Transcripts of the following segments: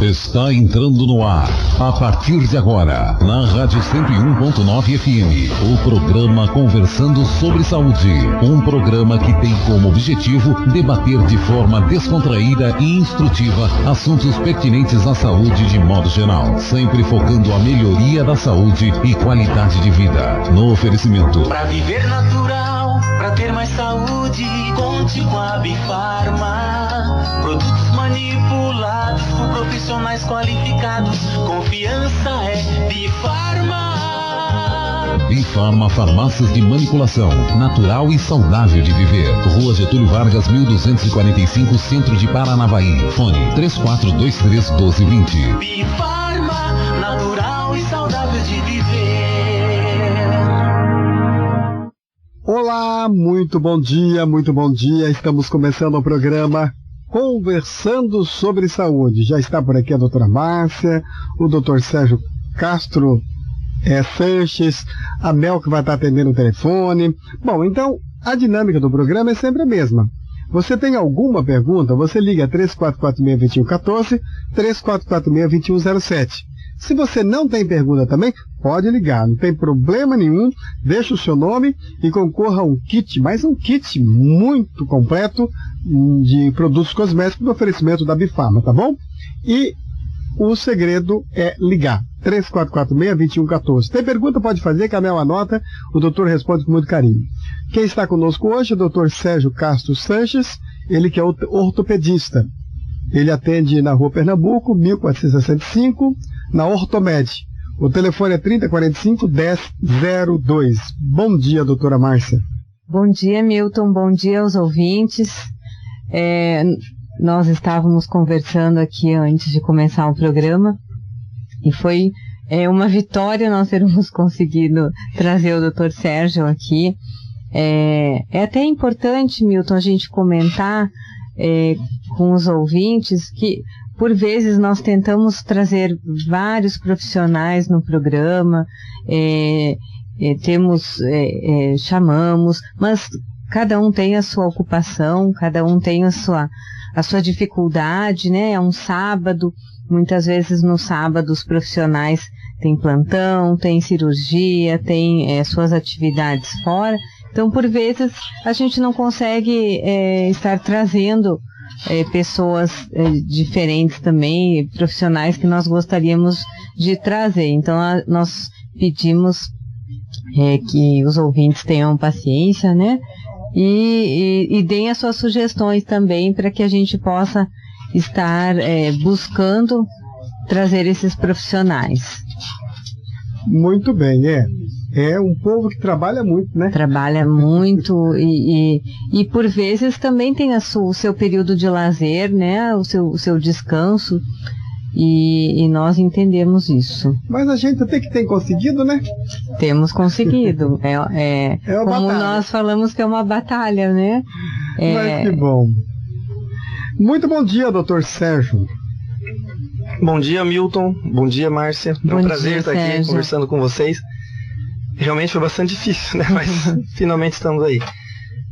Está entrando no ar, a partir de agora, na Rádio 101.9 FM, o programa Conversando sobre Saúde. Um programa que tem como objetivo debater de forma descontraída e instrutiva assuntos pertinentes à saúde de modo geral, sempre focando a melhoria da saúde e qualidade de vida. No oferecimento. Para viver natural, para ter mais saúde, conte com a Bifarma. Produtos manipulados por profissionais qualificados. Confiança é Bifarma. Bifarma Farmácias de Manipulação. Natural e saudável de viver. Rua Getúlio Vargas, 1245, Centro de Paranavaí. Fone 3423-1220. Bifarma, natural e saudável de viver. Olá, muito bom dia, muito bom dia. Estamos começando o programa Conversando sobre Saúde. Já está por aqui a doutora Márcia, o doutor Sérgio Castro Sanches, a Mel que vai estar atendendo o telefone. Bom, então a dinâmica do programa é sempre a mesma. Você tem alguma pergunta, você liga 3446-2114, 3446-2107. Se você não tem pergunta também, pode ligar, não tem problema nenhum, deixa o seu nome e concorra a um kit, mais um kit muito completo de produtos cosméticos do oferecimento da Bifarma, tá bom? E o segredo é ligar, 3446-2114. Tem pergunta, pode fazer, que a Mel anota, o doutor responde com muito carinho. Quem está conosco hoje é o doutor Sérgio Castro Sanches, ele que é ortopedista. Ele atende na Rua Pernambuco, 1465, na Ortomed. O telefone é 3045-1002. Bom dia, doutora Márcia. Bom dia, Milton. Bom dia aos ouvintes. Nós estávamos conversando aqui antes de começar o programa e foi uma vitória nós termos conseguido trazer o doutor Sérgio aqui. É até importante, Milton, a gente comentar com os ouvintes que por vezes nós tentamos trazer vários profissionais no programa, chamamos, mas cada um tem a sua ocupação, cada um tem a sua dificuldade, né? É um sábado, muitas vezes no sábado os profissionais têm plantão, têm cirurgia, têm suas atividades fora. Então, por vezes, a gente não consegue estar trazendo pessoas diferentes também, profissionais que nós gostaríamos de trazer. Então, nós pedimos que os ouvintes tenham paciência, né? E deem as suas sugestões também para que a gente possa estar buscando trazer esses profissionais. Muito bem, é um povo que trabalha muito, né? Trabalha muito e por vezes também tem o seu período de lazer, né? O seu descanso e nós entendemos isso. Mas a gente até que tem conseguido, né? Temos conseguido. Como batalha. Nós falamos que é uma batalha, né? Mas que bom. Muito bom dia, doutor Sérgio. Bom dia, Milton. Bom dia, Márcia. É um prazer estar aqui conversando com vocês. Realmente foi bastante difícil, né? Mas finalmente estamos aí.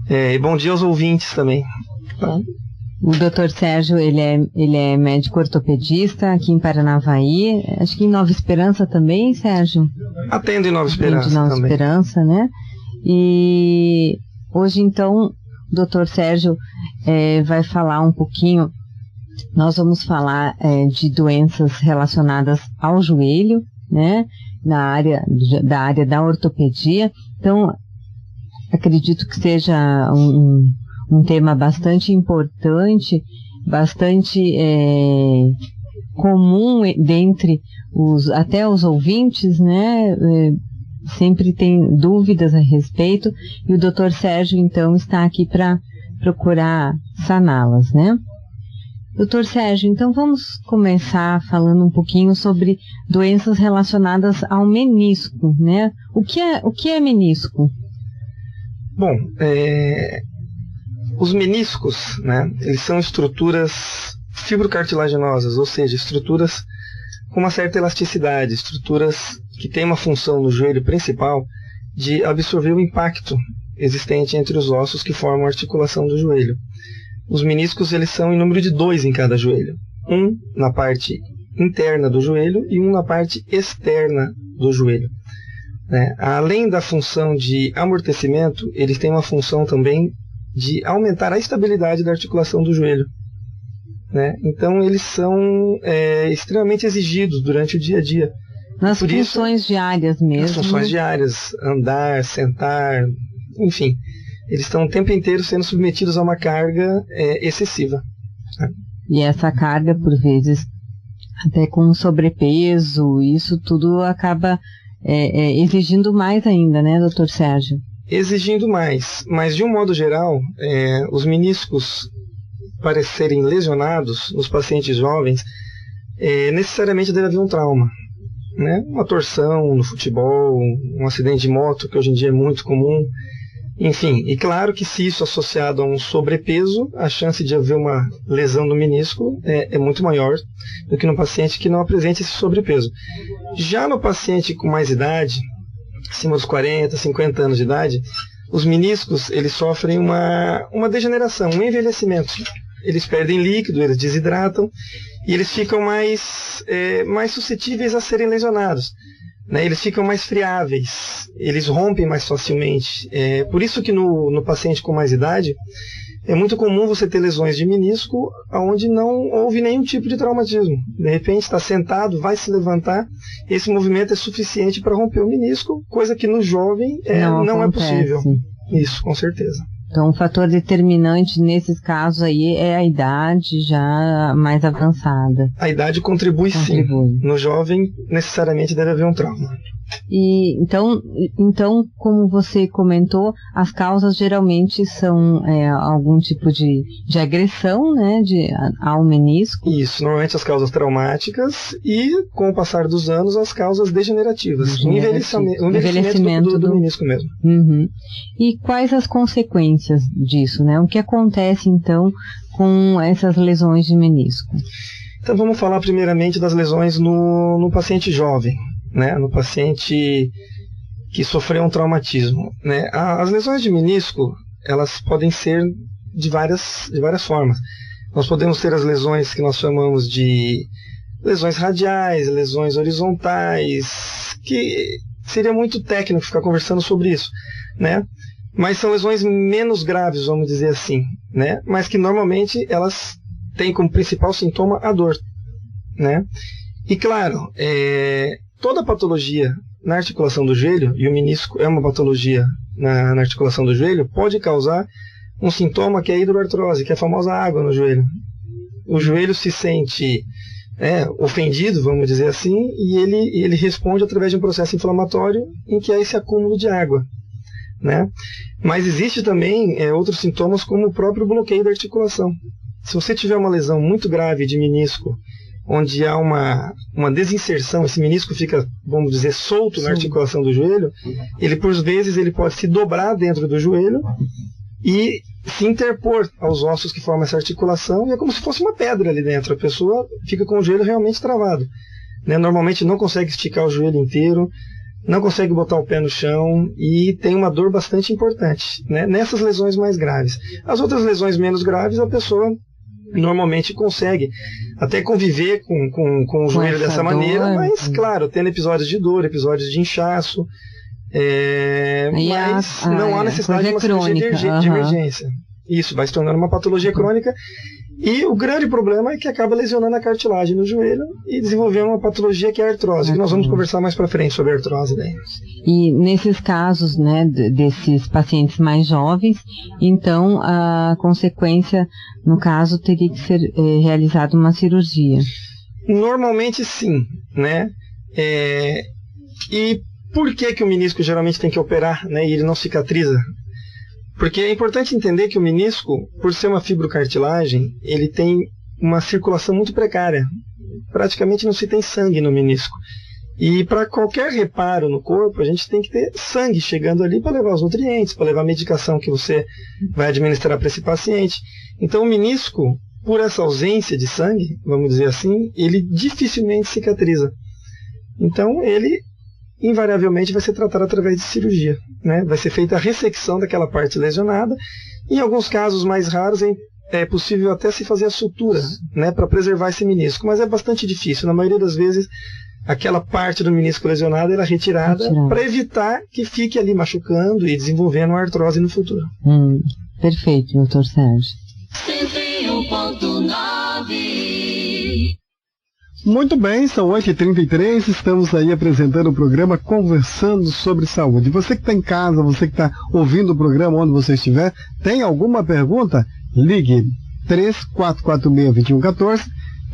E bom dia aos ouvintes também. O doutor Sérgio, ele é médico ortopedista aqui em Paranavaí. Acho que em Nova Esperança também, Sérgio? Atendo em Nova Esperança também. Nova Esperança, né? E hoje, então, o doutor Sérgio vai falar um pouquinho. Nós vamos falar de doenças relacionadas ao joelho, né? Da área da ortopedia. Então, acredito que seja um tema bastante importante, bastante comum dentre até os ouvintes, né? Sempre tem dúvidas a respeito, e o Dr. Sérgio, então, está aqui para procurar saná-las, né? Doutor Sérgio, então vamos começar falando um pouquinho sobre doenças relacionadas ao menisco, né? O que é menisco? Bom, os meniscos, né, eles são estruturas fibrocartilaginosas, ou seja, estruturas com uma certa elasticidade, estruturas que têm uma função no joelho principal de absorver o impacto existente entre os ossos que formam a articulação do joelho. Os meniscos, eles são em número de 2 em cada joelho. Um na parte interna do joelho e um na parte externa do joelho. Além da função de amortecimento, eles têm uma função também de aumentar a estabilidade da articulação do joelho. Então, eles são extremamente exigidos durante o dia a dia. Nas funções diárias mesmo. Nas funções diárias, andar, sentar, enfim. Eles estão o tempo inteiro sendo submetidos a uma carga excessiva. E essa carga, por vezes, até com sobrepeso, isso tudo acaba exigindo mais ainda, né, doutor Sérgio? Exigindo mais, mas de um modo geral, os meniscos, para serem lesionados nos pacientes jovens, necessariamente deve haver um trauma. Uma torção no futebol, um acidente de moto, que hoje em dia é muito comum. Enfim, e claro que se isso associado a um sobrepeso, a chance de haver uma lesão no menisco é muito maior do que no paciente que não apresente esse sobrepeso. Já no paciente com mais idade, acima dos 40, 50 anos de idade, os meniscos eles sofrem uma degeneração, um envelhecimento. Eles perdem líquido, eles desidratam e eles ficam mais suscetíveis a serem lesionados. Eles ficam mais friáveis, eles rompem mais facilmente. Por isso que no paciente com mais idade, é muito comum você ter lesões de menisco onde não houve nenhum tipo de traumatismo. De repente está sentado, vai se levantar, esse movimento é suficiente para romper o menisco, coisa que no jovem não é possível. Isso, com certeza. Então, o fator determinante nesses casos aí é a idade já mais avançada. A idade contribui. Sim. No jovem, necessariamente deve haver um trauma. E então, como você comentou, as causas geralmente são algum tipo de agressão, ao menisco. Isso, normalmente as causas traumáticas e, com o passar dos anos, as causas degenerativas. O envelhecimento do menisco mesmo. Uhum. E quais as consequências disso, O que acontece, então, com essas lesões de menisco? Então, vamos falar primeiramente das lesões no paciente jovem. No paciente que sofreu um traumatismo. As lesões de menisco, elas podem ser de várias formas. Nós podemos ter as lesões que nós chamamos de lesões radiais, lesões horizontais, que seria muito técnico ficar conversando sobre isso, Mas são lesões menos graves, vamos dizer assim, Mas que normalmente elas têm como principal sintoma a dor, E claro, toda patologia na articulação do joelho, e o menisco é uma patologia na articulação do joelho, pode causar um sintoma que é a hidroartrose, que é a famosa água no joelho. O joelho se sente ofendido, vamos dizer assim, e ele responde através de um processo inflamatório em que há esse acúmulo de água. Mas existe também outros sintomas, como o próprio bloqueio da articulação. Se você tiver uma lesão muito grave de menisco, onde há uma desinserção, esse menisco fica, vamos dizer, solto na articulação do joelho, ele por vezes ele pode se dobrar dentro do joelho e se interpor aos ossos que formam essa articulação, e é como se fosse uma pedra ali dentro. A pessoa fica com o joelho realmente travado. Normalmente não consegue esticar o joelho inteiro, não consegue botar o pé no chão e tem uma dor bastante importante, nessas lesões mais graves. As outras lesões menos graves, a pessoa normalmente consegue até conviver com o joelho dessa maneira, mas claro, tendo episódios de dor, episódios de inchaço, mas não há necessidade de uma cirurgia de emergência. Isso vai se tornando uma patologia crônica, e o grande problema é que acaba lesionando a cartilagem no joelho e desenvolvendo uma patologia que é a artrose, que nós vamos conversar mais para frente sobre a artrose daí. E nesses casos, desses pacientes mais jovens, então a consequência, no caso, teria que ser realizada uma cirurgia? Normalmente sim, E por que o menisco geralmente tem que operar, e ele não cicatriza? Porque é importante entender que o menisco, por ser uma fibrocartilagem, ele tem uma circulação muito precária. Praticamente não se tem sangue no menisco. E para qualquer reparo no corpo, a gente tem que ter sangue chegando ali para levar os nutrientes, para levar a medicação que você vai administrar para esse paciente. Então o menisco, por essa ausência de sangue, vamos dizer assim, ele dificilmente cicatriza. Então ele invariavelmente vai ser tratada através de cirurgia, né? Vai ser feita a ressecção daquela parte lesionada. Em alguns casos mais raros é possível até se fazer a sutura, né, para preservar esse menisco, mas é bastante difícil. Na maioria das vezes, aquela parte do menisco lesionado é retirada para evitar que fique ali machucando e desenvolvendo uma artrose no futuro. Perfeito, doutor Sérgio. 101.9. Muito bem, são 8h33, estamos aí apresentando o programa Conversando sobre Saúde. Você que está em casa, você que está ouvindo o programa onde você estiver, tem alguma pergunta? Ligue 3446-2114,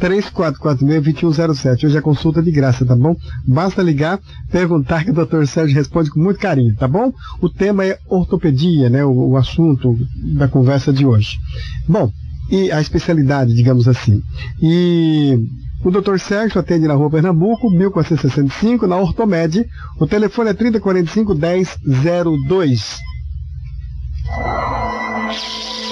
3446-2107. Hoje é consulta de graça, tá bom? Basta ligar, perguntar que o Dr. Sérgio responde com muito carinho, tá bom? O tema é ortopedia, né? O assunto da conversa de hoje. Bom, e a especialidade, digamos assim. E o Dr. Sérgio atende na Rua Pernambuco, 1465, na Ortomed. O telefone é 3045-1002.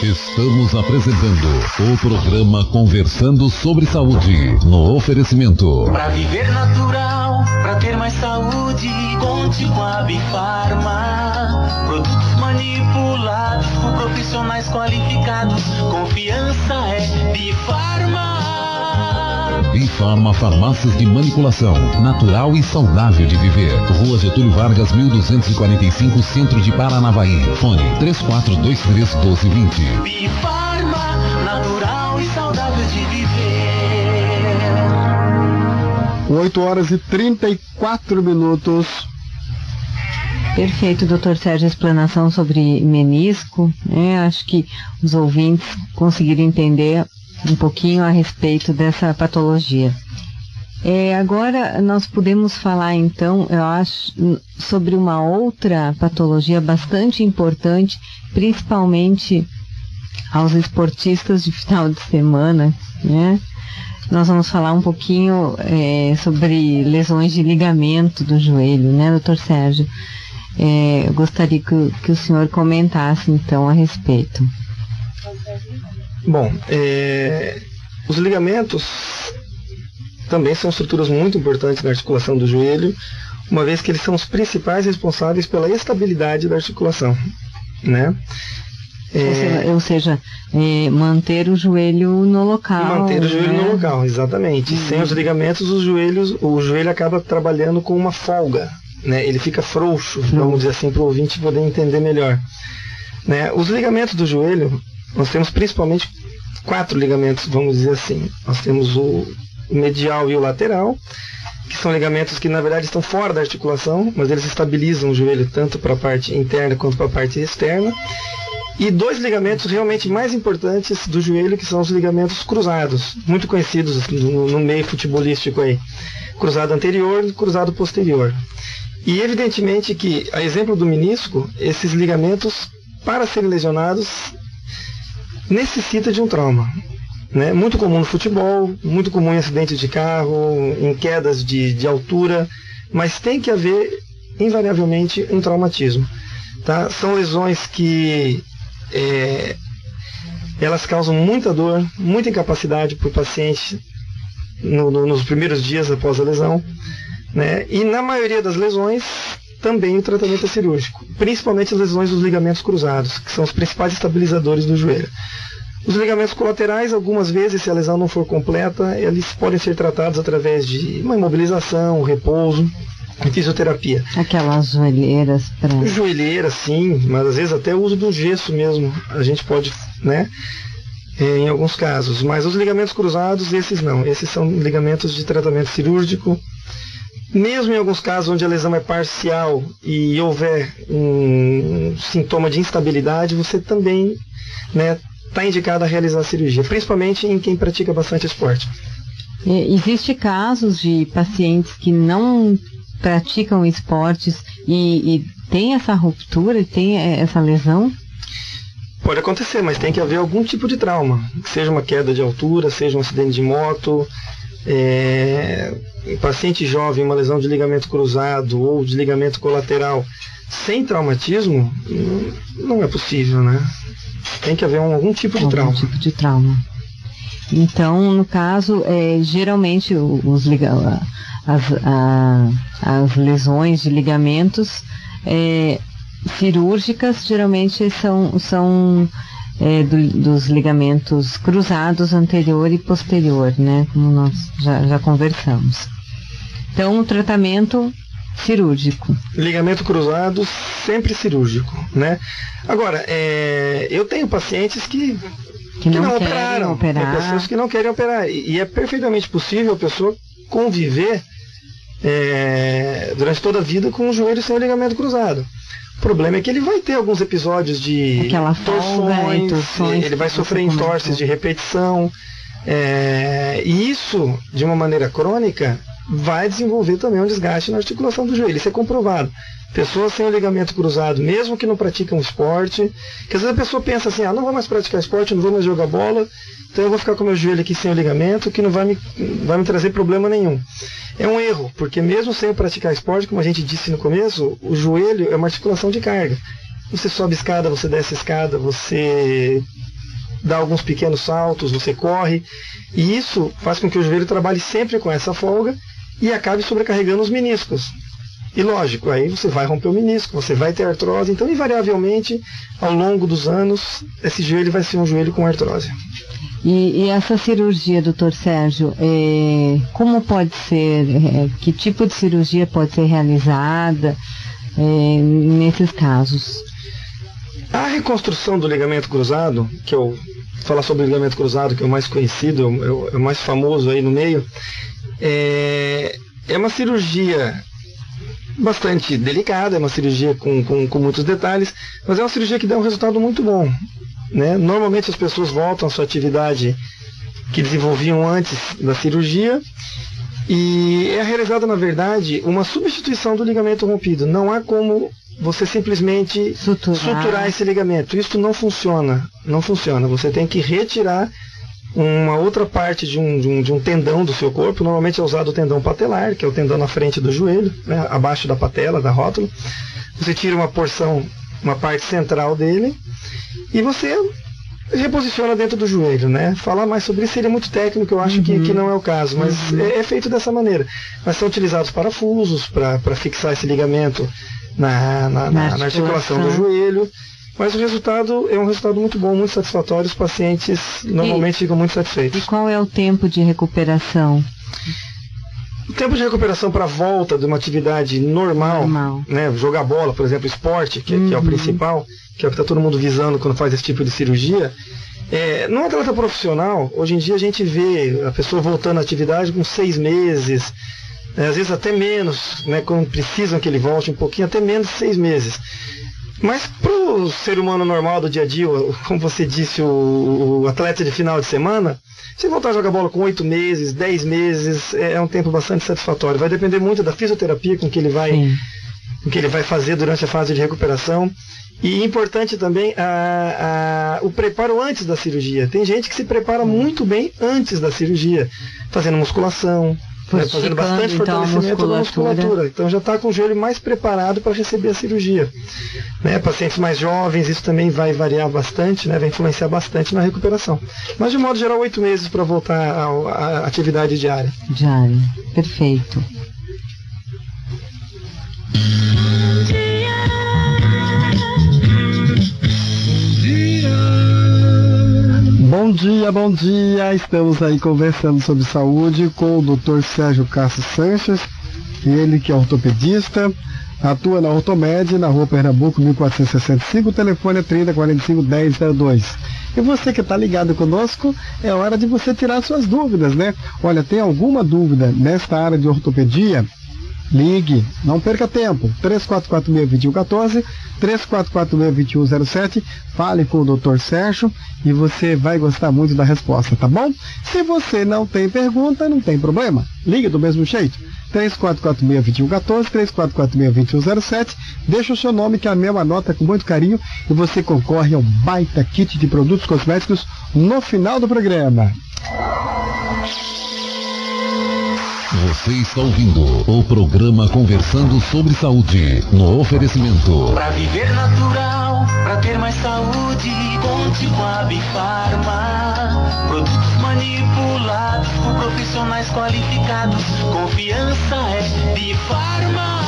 Estamos apresentando o programa Conversando sobre Saúde, no oferecimento. Pra viver natural, pra ter mais saúde, conte com a Bifarma. Produtos manipulados por profissionais qualificados, confiança é Bifarma. Bifarma Farmácias de Manipulação, natural e saudável de viver. Rua Getúlio Vargas, 1245, Centro de Paranavaí. Fone 3423-1220. Bifarma, natural e saudável de viver. 8h34. Perfeito, doutor Sérgio, a explanação sobre menisco. Acho que os ouvintes conseguiram entender um pouquinho a respeito dessa patologia. Agora nós podemos falar então, eu acho, sobre uma outra patologia bastante importante, principalmente aos esportistas de final de semana, né? Nós vamos falar um pouquinho sobre lesões de ligamento do joelho, né, doutor Sérgio? Eu gostaria que o senhor comentasse então a respeito. Bom, os ligamentos também são estruturas muito importantes na articulação do joelho, uma vez que eles são os principais responsáveis pela estabilidade da articulação, né? Ou seja, manter o joelho no local. Manter o joelho no local, exatamente. Sem os ligamentos, o joelho acaba trabalhando com uma folga, né? Ele fica frouxo, vamos dizer assim, para o ouvinte poder entender melhor, né? Os ligamentos do joelho, nós temos principalmente 4 ligamentos, vamos dizer assim. Nós temos o medial e o lateral, que são ligamentos que na verdade estão fora da articulação, mas eles estabilizam o joelho tanto para a parte interna quanto para a parte externa. E 2 ligamentos realmente mais importantes do joelho, que são os ligamentos cruzados, muito conhecidos no meio futebolístico aí. Cruzado anterior e cruzado posterior. E evidentemente que, a exemplo do menisco, esses ligamentos, para serem lesionados, necessita de um trauma, né? Muito comum no futebol, muito comum em acidentes de carro, em quedas de altura, mas tem que haver invariavelmente um traumatismo, tá? São lesões que elas causam muita dor, muita incapacidade para o paciente nos primeiros dias após a lesão, né? E na maioria das lesões também o tratamento é cirúrgico, principalmente as lesões dos ligamentos cruzados, que são os principais estabilizadores do joelho. Os ligamentos colaterais, algumas vezes, se a lesão não for completa, eles podem ser tratados através de uma imobilização, repouso, fisioterapia. Aquelas joelheiras para... Joelheiras, sim, mas às vezes até o uso do gesso mesmo, a gente pode, né, em alguns casos. Mas os ligamentos cruzados, esses não, esses são ligamentos de tratamento cirúrgico. Mesmo em alguns casos onde a lesão é parcial e houver um sintoma de instabilidade, você também, né, está indicado a realizar a cirurgia, principalmente em quem pratica bastante esporte. Existem casos de pacientes que não praticam esportes e tem essa ruptura, tem essa lesão? Pode acontecer, mas tem que haver algum tipo de trauma, que seja uma queda de altura, seja um acidente de moto, paciente jovem, uma lesão de ligamento cruzado ou de ligamento colateral sem traumatismo, não é possível, né? Tem que haver algum tipo de trauma. Algum tipo de trauma. Então, no caso, geralmente as lesões de ligamentos cirúrgicas, geralmente são dos ligamentos cruzados anterior e posterior, né? Como nós já conversamos. Então, o tratamento cirúrgico. Ligamento cruzado, sempre cirúrgico, né? Agora, eu tenho pacientes que não operaram. Tem pessoas que não querem operar. E é perfeitamente possível a pessoa conviver durante toda a vida com o joelho sem o ligamento cruzado. O problema é que ele vai ter alguns episódios de torções, ele vai sofrer entorses de repetição. E isso, de uma maneira crônica, vai desenvolver também um desgaste na articulação do joelho. Isso é comprovado. Pessoas sem o ligamento cruzado, mesmo que não praticam esporte, que às vezes a pessoa pensa assim, não vou mais praticar esporte, não vou mais jogar bola, então eu vou ficar com o meu joelho aqui sem o ligamento, que não vai me trazer problema nenhum. É um erro, porque mesmo sem praticar esporte, como a gente disse no começo, o joelho é uma articulação de carga. Você sobe escada, você desce escada, você dá alguns pequenos saltos, você corre, e isso faz com que o joelho trabalhe sempre com essa folga e acabe sobrecarregando os meniscos. E lógico, aí você vai romper o menisco, você vai ter artrose, então invariavelmente, ao longo dos anos, esse joelho vai ser um joelho com artrose. E essa cirurgia, doutor Sérgio, como pode ser, que tipo de cirurgia pode ser realizada nesses casos? A reconstrução do ligamento cruzado, que eu falar sobre o ligamento cruzado, que é o mais conhecido, é o mais famoso aí no meio, é uma cirurgia bastante delicada, é uma cirurgia com muitos detalhes, mas é uma cirurgia que dá um resultado muito bom, né? Normalmente as pessoas voltam à sua atividade que desenvolviam antes da cirurgia e é realizada, na verdade, uma substituição do ligamento rompido. Não há como você simplesmente suturar esse ligamento. Isso não funciona. Não funciona. Você tem que retirar uma outra parte de um tendão do seu corpo. Normalmente é usado o tendão patelar, que é o tendão na frente do joelho, né, abaixo da patela, da rótula. Você tira uma parte central dele e você reposiciona dentro do joelho, né? Falar mais sobre isso seria muito técnico, eu acho que não é o caso, mas é feito dessa maneira. Mas são utilizados parafusos para fixar esse ligamento na articulação do joelho. Mas o resultado é um resultado muito bom, muito satisfatório. Os pacientes normalmente ficam muito satisfeitos. E qual é o tempo de recuperação? O tempo de recuperação para a volta de uma atividade normal. Né, jogar bola, por exemplo, esporte, que é o principal, que é o que está todo mundo visando quando faz esse tipo de cirurgia. Num atleta profissional, hoje em dia a gente vê a pessoa voltando à atividade com 6 meses, às vezes até menos, né, quando precisam que ele volte um pouquinho, até menos de 6 meses. Mas para o ser humano normal do dia a dia, como você disse, o atleta de final de semana, se voltar a jogar bola com 8 meses, 10 meses, é um tempo bastante satisfatório. Vai depender muito da fisioterapia com que ele vai fazer durante a fase de recuperação. E importante também o preparo antes da cirurgia. Tem gente que se prepara muito bem antes da cirurgia, fazendo musculação, fazendo bastante fortalecimento da musculatura. Então já está com o joelho mais preparado para receber a cirurgia. Né? Pacientes mais jovens, isso também vai variar bastante, né? Vai influenciar bastante na recuperação. Mas de modo geral, 8 meses para voltar à atividade diária. Perfeito. Bom dia, estamos aí conversando sobre saúde com o Dr. Sérgio Castro Sanches, ele que é ortopedista, atua na Ortomed, na Rua Pernambuco, 1465, o telefone é 3045-1002. E você que está ligado conosco, é hora de você tirar suas dúvidas, né? Olha, tem alguma dúvida nesta área de ortopedia? Ligue, não perca tempo, 3446-2114, 3446-2107, fale com o Dr. Sérgio e você vai gostar muito da resposta, tá bom? Se você não tem pergunta, não tem problema, ligue do mesmo jeito, 3446-2114, 3446-2107, deixa o seu nome que a Mel anota com muito carinho e você concorre ao baita kit de produtos cosméticos no final do programa. Você está ouvindo o programa Conversando sobre Saúde, no oferecimento. Pra viver natural, pra ter mais saúde, conte com a Bifarma. Produtos manipulados por profissionais qualificados. Confiança é Bifarma.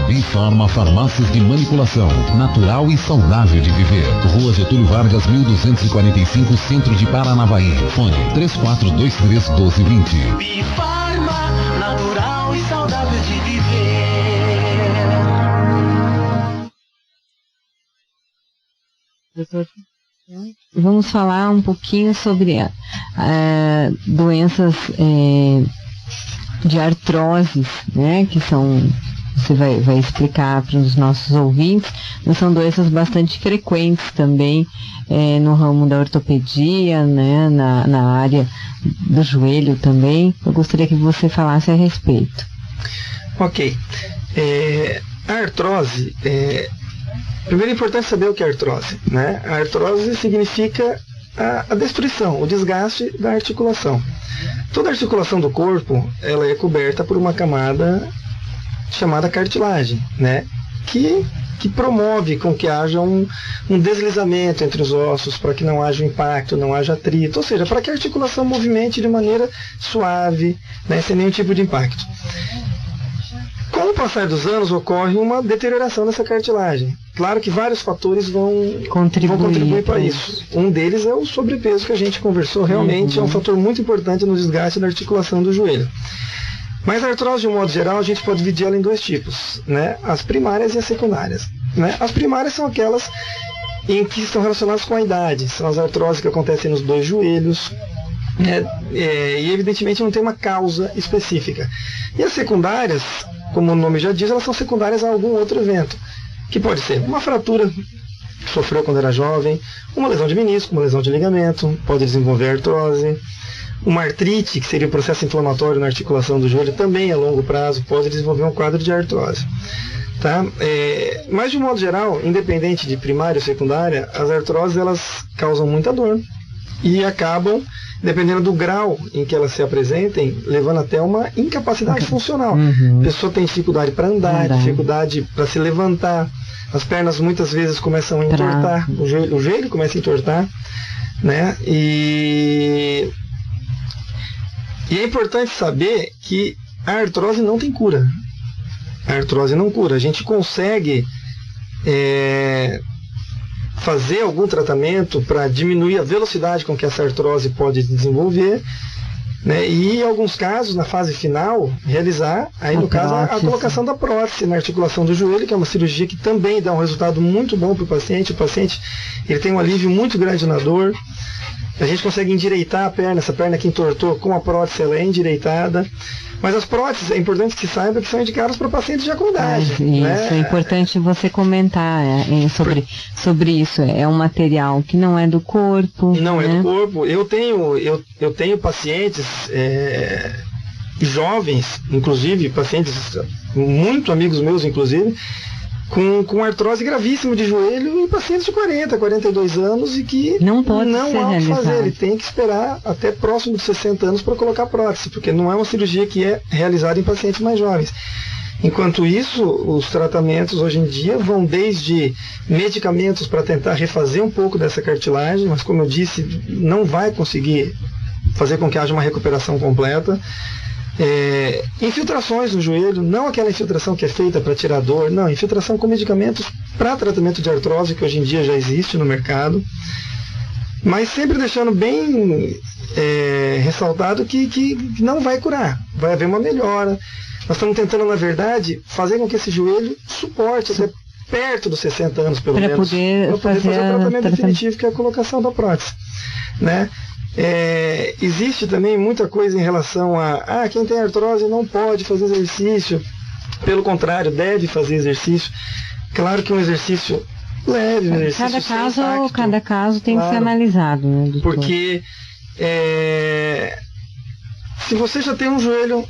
Bifarma Farmácias de Manipulação, natural e saudável de viver. Rua Getúlio Vargas, 1245, Centro de Paranavaí. Fone 3423-1220. Bifarma, natural e saudável de viver. Vamos falar um pouquinho sobre doenças de artroses, né, que são, você vai explicar para os nossos ouvintes, mas são doenças bastante frequentes também no ramo da ortopedia, né, na área do joelho também. Eu gostaria que você falasse a respeito. Ok. A artrose, primeiro é importante saber o que é artrose, né? A artrose significa a destruição, o desgaste da articulação. Toda articulação do corpo, ela é coberta por uma camada chamada cartilagem, né? Que promove com que haja um deslizamento entre os ossos, para que não haja impacto, não haja atrito, ou seja, para que a articulação movimente de maneira suave, né, sem nenhum tipo de impacto. Com o passar dos anos, ocorre uma deterioração dessa cartilagem. Claro que vários fatores vão contribuir para isso. Um deles é o sobrepeso que a gente conversou, realmente é um fator muito importante no desgaste da articulação do joelho. Mas a artrose, de um modo geral, a gente pode dividir ela em dois tipos, né? As primárias e as secundárias, né? As primárias são aquelas em que estão relacionadas com a idade, são as artroses que acontecem nos dois joelhos, e evidentemente não tem uma causa específica. E as secundárias, como o nome já diz, elas são secundárias a algum outro evento, que pode ser uma fratura que sofreu quando era jovem, uma lesão de menisco, uma lesão de ligamento, pode desenvolver artrose. Uma artrite, que seria um processo inflamatório na articulação do joelho, também a longo prazo pode desenvolver um quadro de artrose. Tá? Mas de um modo geral, independente de primária ou secundária, as artroses elas causam muita dor e acabam, dependendo do grau em que elas se apresentem, levando até uma incapacidade funcional. A pessoa tem dificuldade para andar, dificuldade para se levantar, as pernas muitas vezes começam a entortar, o joelho começa a entortar, né? E é importante saber que a artrose não tem cura. A artrose não cura. A gente consegue fazer algum tratamento para diminuir a velocidade com que essa artrose pode desenvolver, né? E em alguns casos, na fase final, realizar, aí no caso, a colocação da prótese na articulação do joelho, que é uma cirurgia que também dá um resultado muito bom para o paciente. O paciente ele tem um alívio muito grande na dor. A gente consegue endireitar a perna, essa perna que entortou com a prótese, ela é endireitada. Mas as próteses, é importante que saiba que são indicadas para pacientes já com idade. Isso, né? É importante você comentar sobre isso. É um material que não é do corpo. Não é do corpo. Eu tenho pacientes jovens, inclusive, pacientes muito amigos meus, inclusive, com artrose gravíssima de joelho em pacientes de 40, 42 anos e que não há o que fazer. Ele tem que esperar até próximo de 60 anos para colocar prótese, porque não é uma cirurgia que é realizada em pacientes mais jovens. Enquanto isso, os tratamentos hoje em dia vão desde medicamentos para tentar refazer um pouco dessa cartilagem, mas como eu disse, não vai conseguir fazer com que haja uma recuperação completa. Infiltrações no joelho, não aquela infiltração que é feita para tirar dor, não, infiltração com medicamentos para tratamento de artrose, que hoje em dia já existe no mercado, mas sempre deixando bem ressaltado que não vai curar, vai haver uma melhora. Nós estamos tentando, na verdade, fazer com que esse joelho suporte até perto dos 60 anos, pelo menos, para poder fazer o tratamento definitivo, que é a colocação da prótese, né? Existe também muita coisa em relação a quem tem artrose não pode fazer exercício. Pelo contrário, deve fazer exercício. Claro que um exercício leve, um exercício cada caso tem que ser analisado, né, doutor? Porque se você já tem um joelho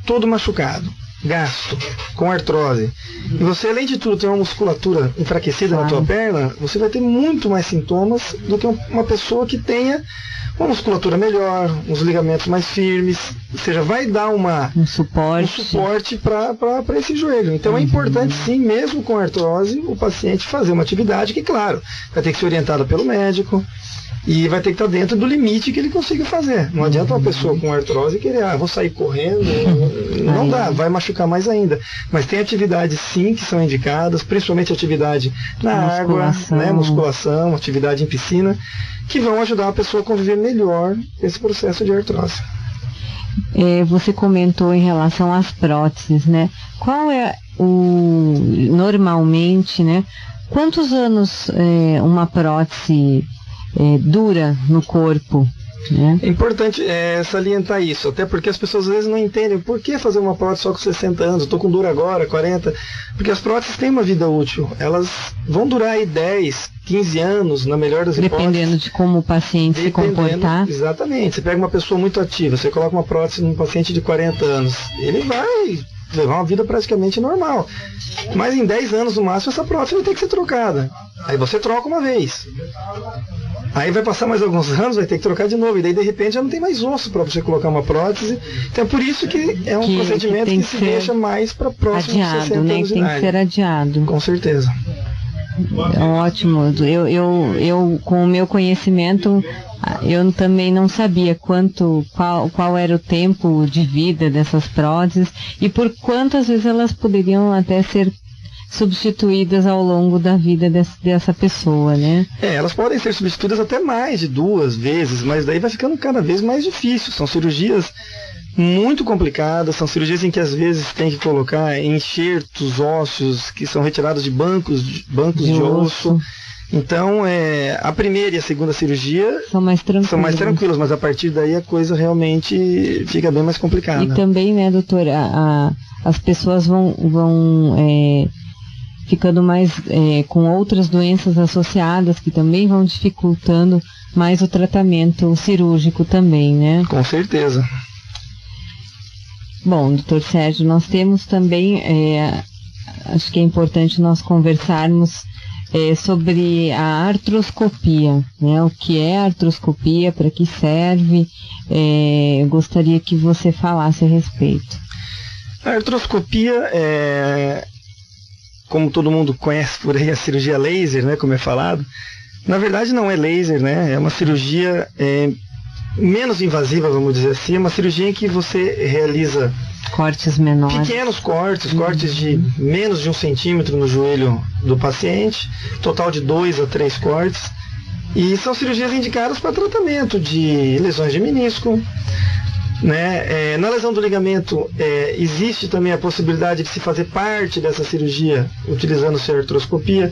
todo machucado, gasto, com artrose, e você, além de tudo, tem uma musculatura enfraquecida na tua perna, você vai ter muito mais sintomas do que uma pessoa que tenha uma musculatura melhor, uns ligamentos mais firmes, seja, vai dar um suporte para esse joelho. Então é importante sim, mesmo com artrose, o paciente fazer uma atividade que, claro, vai ter que ser orientada pelo médico e vai ter que estar dentro do limite que ele consiga fazer. Não adianta uma pessoa com artrose querer, vou sair correndo, não dá, vai machucar mais ainda. Mas tem atividades sim que são indicadas, principalmente atividade na água, né, musculação, atividade em piscina, que vão ajudar a pessoa a conviver melhor esse processo de artrose. Você comentou em relação às próteses, né? Qual é normalmente, né? Quantos anos uma prótese dura no corpo? Né? É importante salientar isso, até porque as pessoas às vezes não entendem por que fazer uma prótese só com 60 anos, estou com dor agora, 40, porque as próteses têm uma vida útil, elas vão durar aí 10, 15 anos, na melhor das hipóteses. Dependendo de como o paciente se comportar. Exatamente, você pega uma pessoa muito ativa, você coloca uma prótese num paciente de 40 anos, ele vai levar uma vida praticamente normal, mas em 10 anos no máximo essa prótese vai ter que ser trocada, aí você troca uma vez. Aí vai passar mais alguns anos, vai ter que trocar de novo, e daí de repente já não tem mais osso para você colocar uma prótese. Então é por isso que é um procedimento que se deixa mais para próximo de 60 anos de idade. Tem que ser adiado. Com certeza. Ótimo. Eu com o meu conhecimento, eu também não sabia qual era o tempo de vida dessas próteses e por quantas vezes elas poderiam até ser substituídas ao longo da vida dessa pessoa, né? Elas podem ser substituídas até mais de 2 vezes, mas daí vai ficando cada vez mais difícil. São cirurgias muito complicadas, são cirurgias em que às vezes tem que colocar enxertos ósseos que são retirados de bancos de osso. Então, a primeira e a segunda cirurgia são mais tranquilas, mas a partir daí a coisa realmente fica bem mais complicada. E também, né, doutora, as pessoas vão ficando mais com outras doenças associadas que também vão dificultando mais o tratamento cirúrgico também, né? Com certeza. Bom, doutor Sérgio, nós temos também, acho que é importante nós conversarmos sobre a artroscopia, né? O que é a artroscopia, para que serve, eu gostaria que você falasse a respeito. A artroscopia como todo mundo conhece por aí, a cirurgia laser, né, como é falado, na verdade não é laser, né, é uma cirurgia menos invasiva, vamos dizer assim, é uma cirurgia em que você realiza cortes menores, pequenos cortes de menos de 1 centímetro no joelho do paciente, total de 2 a 3 cortes, e são cirurgias indicadas para tratamento de lesões de menisco, né? Na lesão do ligamento existe também a possibilidade de se fazer parte dessa cirurgia utilizando-se a artroscopia,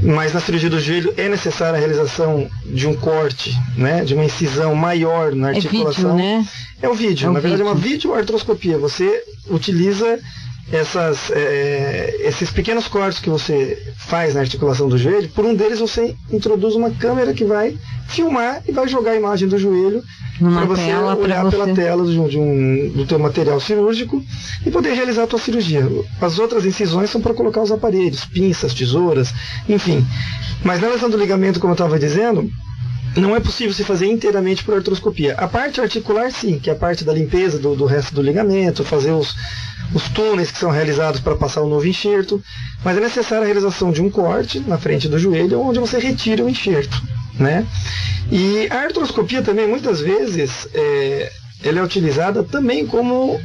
mas na cirurgia do joelho é necessária a realização de um corte, né? De uma incisão maior na articulação. É vídeo, né? É o vídeo, na verdade é uma videoartroscopia. Você utiliza esses pequenos cortes que você faz na articulação do joelho, por um deles você introduz uma câmera que vai filmar e vai jogar a imagem do joelho para você olhar pela tela do teu material cirúrgico e poder realizar a tua cirurgia. As outras incisões são para colocar os aparelhos, pinças, tesouras, enfim. Mas na lesão do ligamento, como eu estava dizendo, não é possível se fazer inteiramente por artroscopia. A parte articular, sim, que é a parte da limpeza do resto do ligamento, fazer os túneis que são realizados para passar o novo enxerto, mas é necessária a realização de um corte na frente do joelho, onde você retira o enxerto, né? E a artroscopia também, muitas vezes, ela é utilizada também como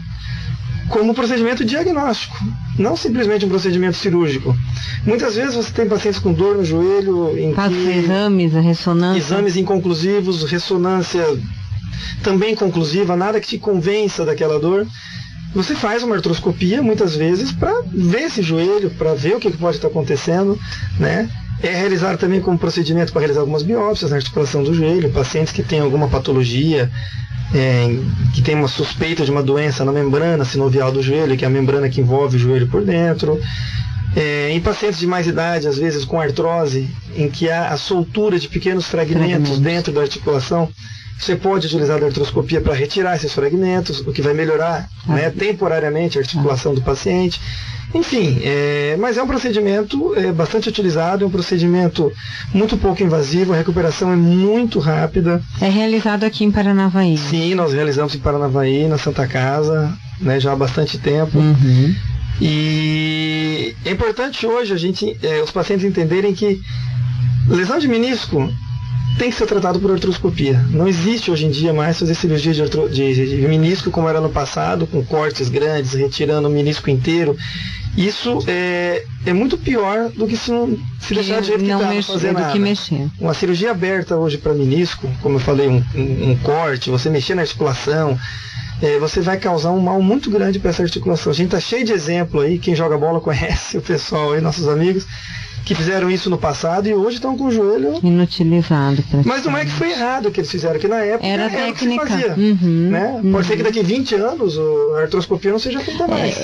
procedimento diagnóstico, não simplesmente um procedimento cirúrgico. Muitas vezes você tem pacientes com dor no joelho, em que exames, a ressonância, exames inconclusivos, ressonância também conclusiva, nada que te convença daquela dor. Você faz uma artroscopia muitas vezes para ver esse joelho, para ver o que pode estar acontecendo, né? É realizado também como procedimento para realizar algumas biópsias na articulação do joelho, pacientes que têm alguma patologia, que tem uma suspeita de uma doença na membrana sinovial do joelho, que é a membrana que envolve o joelho por dentro. Em pacientes de mais idade, às vezes com artrose, em que há a soltura de pequenos fragmentos dentro da articulação, Você pode utilizar a artroscopia para retirar esses fragmentos, o que vai melhorar, né, temporariamente a articulação do paciente. Enfim, mas é um procedimento bastante utilizado, é um procedimento muito pouco invasivo, a recuperação é muito rápida. É realizado aqui em Paranavaí? Sim, nós realizamos em Paranavaí, na Santa Casa, né, já há bastante tempo. E é importante hoje os pacientes entenderem que lesão de menisco tem que ser tratado por artroscopia. Não existe hoje em dia mais fazer cirurgia de menisco como era no passado, com cortes grandes, retirando o menisco inteiro. Isso é muito pior do que se deixar de jeito que não fazer nada. Que mexer. Uma cirurgia aberta hoje para menisco, como eu falei, um corte, você mexer na articulação, você vai causar um mal muito grande para essa articulação. A gente está cheio de exemplo aí, quem joga bola conhece o pessoal aí, nossos amigos, que fizeram isso no passado e hoje estão com o joelho inutilizado. Mas não é que foi errado o que eles fizeram, que na época era técnica. O que se fazia. Né? Pode ser que daqui 20 anos a artroscopia não seja feita mais.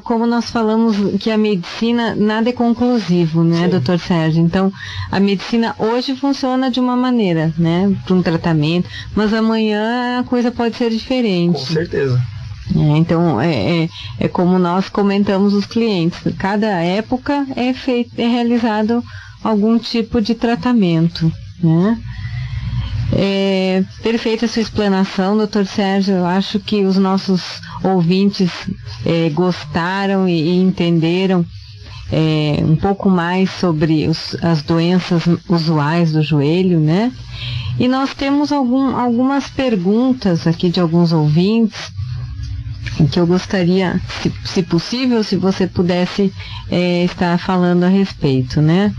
Como nós falamos que a medicina nada é conclusivo, né, doutor Sérgio? Então, a medicina hoje funciona de uma maneira, né, para um tratamento, mas amanhã a coisa pode ser diferente. Com certeza. Então, é como nós comentamos os clientes, cada época é realizado algum tipo de tratamento, né? Perfeita a sua explanação, doutor Sérgio. Eu acho que os nossos ouvintes gostaram e entenderam um pouco mais sobre as doenças usuais do joelho, né? E nós temos algumas perguntas aqui de alguns ouvintes, que eu gostaria, se possível, se você pudesse estar falando a respeito, né?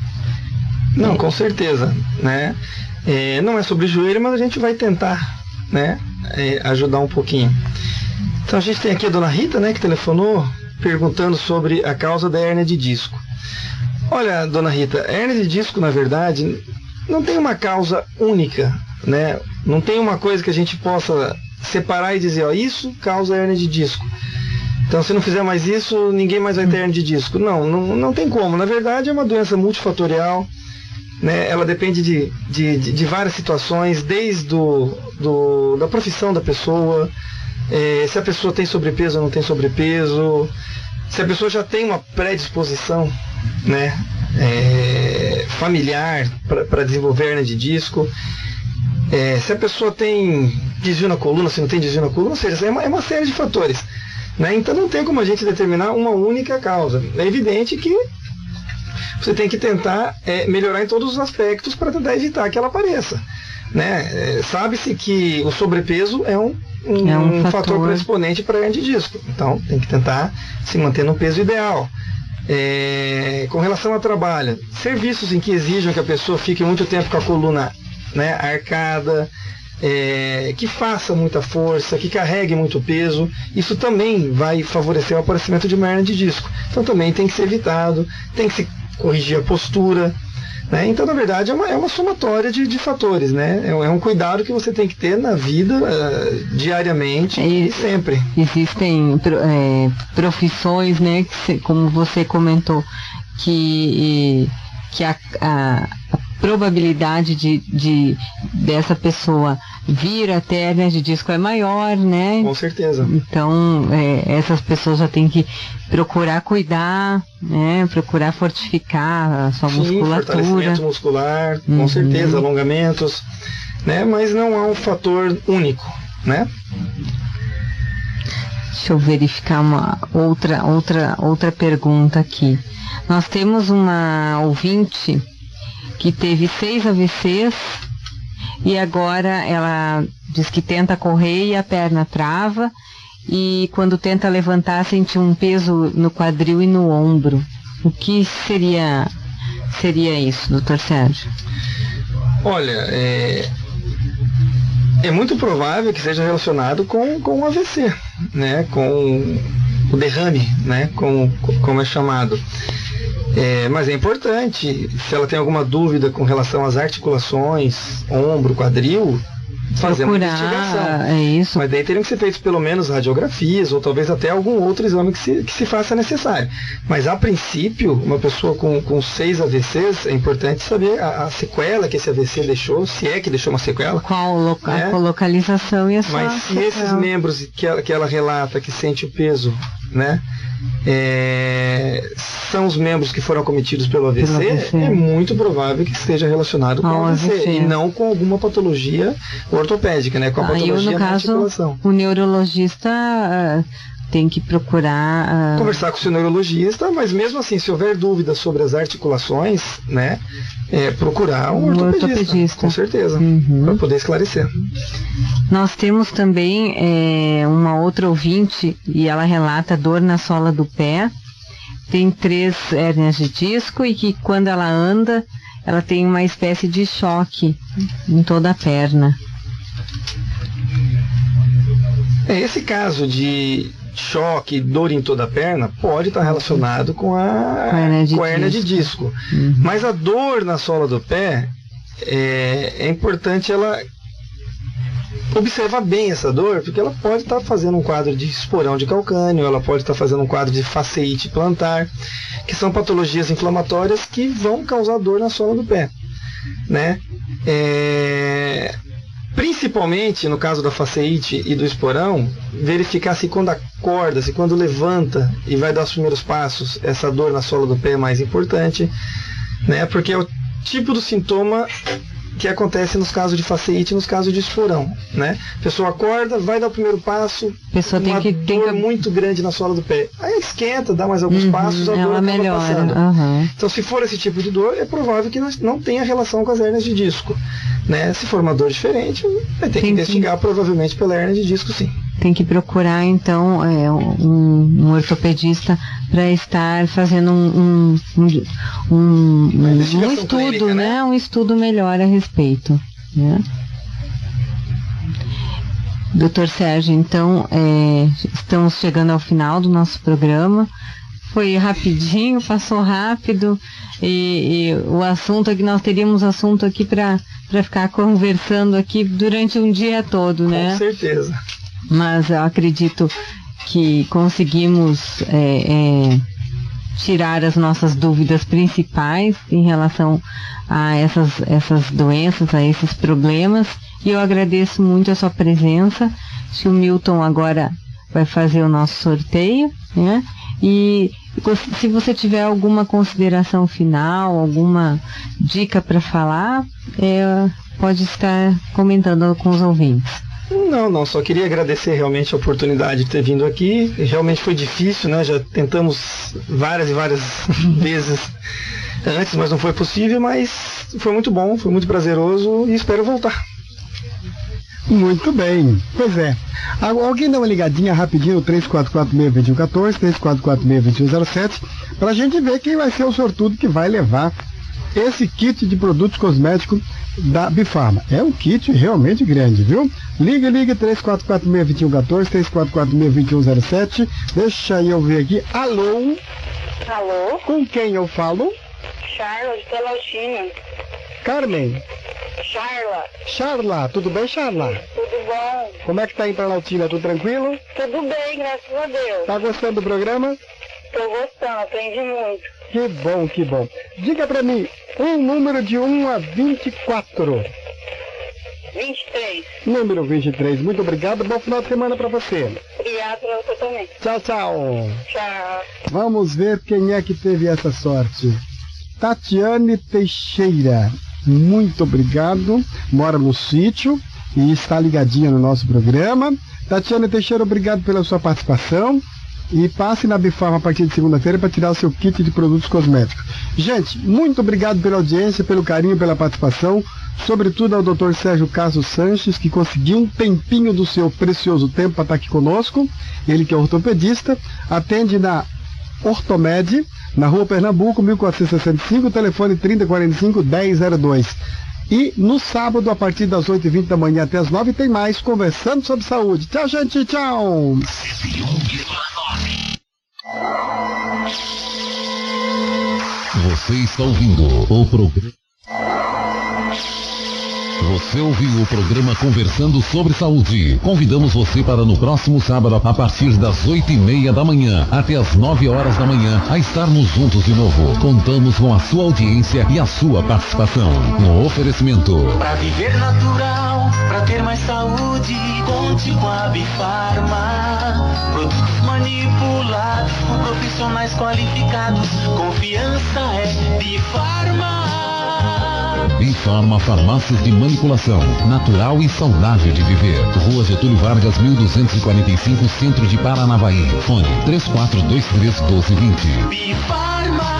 Não, com certeza, né? Não é sobre o joelho, mas a gente vai tentar, né, ajudar um pouquinho. Então a gente tem aqui a dona Rita, né, que telefonou perguntando sobre a causa da hérnia de disco. Olha, dona Rita, a hérnia de disco, na verdade, não tem uma causa única, né? Não tem uma coisa que a gente possa separar e dizer, isso causa hérnia de disco. Então, se não fizer mais isso, ninguém mais vai ter hérnia de disco. Não tem como. Na verdade, é uma doença multifatorial, né? Ela depende de várias situações, desde da profissão da pessoa, se a pessoa tem sobrepeso ou não tem sobrepeso, se a pessoa já tem uma predisposição, né, familiar para desenvolver hérnia de disco, se a pessoa tem desvio na coluna, se não tem desvio na coluna, ou seja, é uma série de fatores, né? Então não tem como a gente determinar uma única causa. É evidente que você tem que tentar melhorar em todos os aspectos para tentar evitar que ela apareça, né? Sabe-se que o sobrepeso é um fator predisponente para hérnia de disco, então tem que tentar se manter no peso ideal. Com relação ao trabalho, serviços em que exijam que a pessoa fique muito tempo com a coluna, né, arcada, que faça muita força, que carregue muito peso, isso também vai favorecer o aparecimento de uma hérnia de disco. Então também tem que ser evitado, tem que se corrigir a postura, né? Então, na verdade, é uma somatória de fatores, né? É um cuidado que você tem que ter na vida, diariamente e sempre. Existem profissões, né, como você comentou, que a probabilidade dessa pessoa vir a ter hérnia de disco é maior, né? Com certeza. Então, essas pessoas já têm que procurar cuidar, né? Procurar fortificar a sua musculatura. Fortalecimento muscular, com certeza, alongamentos, né? Mas não há um fator único, né? Deixa eu verificar uma outra pergunta aqui. Nós temos uma ouvinte que teve 6 AVCs e agora ela diz que tenta correr e a perna trava, e quando tenta levantar sente um peso no quadril e no ombro. O que seria isso, doutor Sérgio? Olha, é muito provável que seja relacionado com o AVC, né? Com o derrame, né? Como é chamado. Mas é importante, se ela tem alguma dúvida com relação às articulações, ombro, quadril, fazer uma investigação. É isso. Mas daí teriam que ser feitos pelo menos radiografias, ou talvez até algum outro exame que se faça necessário. Mas a princípio, uma pessoa com 6 AVCs, é importante saber a sequela que esse AVC deixou, se é que deixou uma sequela. Qual a localização e a sua Mas se esses membros que ela relata que sente o peso, né? São os membros que foram acometidos pelo AVC, é muito provável que esteja relacionado com o AVC e não com alguma patologia ortopédica, né? Com a patologia da articulação. O neurologista tem que procurar conversar com o seu neurologista, mas mesmo assim, se houver dúvidas sobre as articulações, né, procurar um ortopedista, com certeza, para poder esclarecer. Nós temos também uma outra ouvinte e ela relata dor na sola do pé, tem 3 hérnias de disco e que quando ela anda, ela tem uma espécie de choque em toda a perna. Esse caso de choque, dor em toda a perna, pode estar relacionado com a hérnia de disco. Mas a dor na sola do pé, é importante ela observar bem essa dor, porque ela pode estar fazendo um quadro de esporão de calcânio, ela pode estar fazendo um quadro de faceite plantar, que são patologias inflamatórias que vão causar dor na sola do pé, né? Principalmente no caso da faceite e do esporão, verificar se quando acorda, se quando levanta e vai dar os primeiros passos, essa dor na sola do pé é mais importante, né? Porque é o tipo do sintoma que acontece nos casos de faceite e nos casos de esporão, né? A pessoa acorda, vai dar o primeiro passo, uma dor muito grande na sola do pé. Aí esquenta, dá mais alguns passos, a dor acaba passando. Então, se for esse tipo de dor, é provável que não tenha relação com as hérnias de disco, né? Se for uma dor diferente, vai ter que investigar provavelmente pela hérnia de disco, sim. Tem que procurar, então, um ortopedista para estar fazendo um estudo, clínica, né? Um estudo melhor a respeito, né? Doutor Sérgio, então, estamos chegando ao final do nosso programa. Foi rapidinho, passou rápido, e o assunto aqui, nós teríamos assunto aqui para ficar conversando aqui durante um dia todo, né? Com certeza. Mas eu acredito que conseguimos tirar as nossas dúvidas principais em relação a essas doenças, a esses problemas, e eu agradeço muito a sua presença. Acho que o Milton agora vai fazer o nosso sorteio, né? E se você tiver alguma consideração final, alguma dica para falar, pode estar comentando com os ouvintes. Não, só queria agradecer realmente a oportunidade de ter vindo aqui. Realmente foi difícil, né? Já tentamos várias e várias vezes antes, mas não foi possível, mas foi muito bom, foi muito prazeroso e espero voltar. Muito bem, pois é. Alguém dá uma ligadinha rapidinho no 3446-2114, 3446-2107, para a gente ver quem vai ser o sortudo que vai levar esse kit de produtos cosméticos da Bifarma. É um kit realmente grande, viu? Liga 3446-2114, 3446-2107. Deixa eu ver aqui. Alô? Alô? Com quem eu falo? Charla, de Pelotina. Carmen? Charla, tudo bem, Charla? Tudo bom. Como é que tá aí pra Lautina? Tudo tranquilo? Tudo bem, graças a Deus. Tá gostando do programa? Tô gostando, aprendi muito. Que bom, que bom. Diga pra mim, um número de 1 a 24. 23. Número 23. Muito obrigado. Bom final de semana pra você. Obrigado pra você também. Tchau, tchau. Tchau. Vamos ver quem é que teve essa sorte. Tatiane Teixeira. Muito obrigado. Mora no sítio e está ligadinha no nosso programa. Tatiane Teixeira, obrigado pela sua participação. E passe na Bifarma a partir de segunda-feira para tirar o seu kit de produtos cosméticos. Gente, muito obrigado pela audiência, pelo carinho, pela participação. Sobretudo ao Dr. Sérgio Castro Sanches, que conseguiu um tempinho do seu precioso tempo para estar aqui conosco. Ele que é ortopedista, atende na Ortomed, na Rua Pernambuco, 1465, telefone 3045-1002. E no sábado, a partir das 8h20 da manhã até as 9h, tem mais Conversando sobre Saúde. Tchau, gente, tchau! Você está ouvindo o programa Você ouviu o programa Conversando sobre Saúde. Convidamos você para no próximo sábado, a partir das 8:30 da manhã até as 9 horas da manhã, a estarmos juntos de novo. Contamos com a sua audiência e a sua participação. No oferecimento. Pra viver natural, pra ter mais saúde, conte com a Bifarma. Produtos manipulados por profissionais qualificados. Confiança é Bifarma. Bifarma Farmácias de Manipulação. Natural e saudável de viver. Rua Getúlio Vargas, 1245, Centro de Paranavaí. Fone 3423-1220. Bifarma.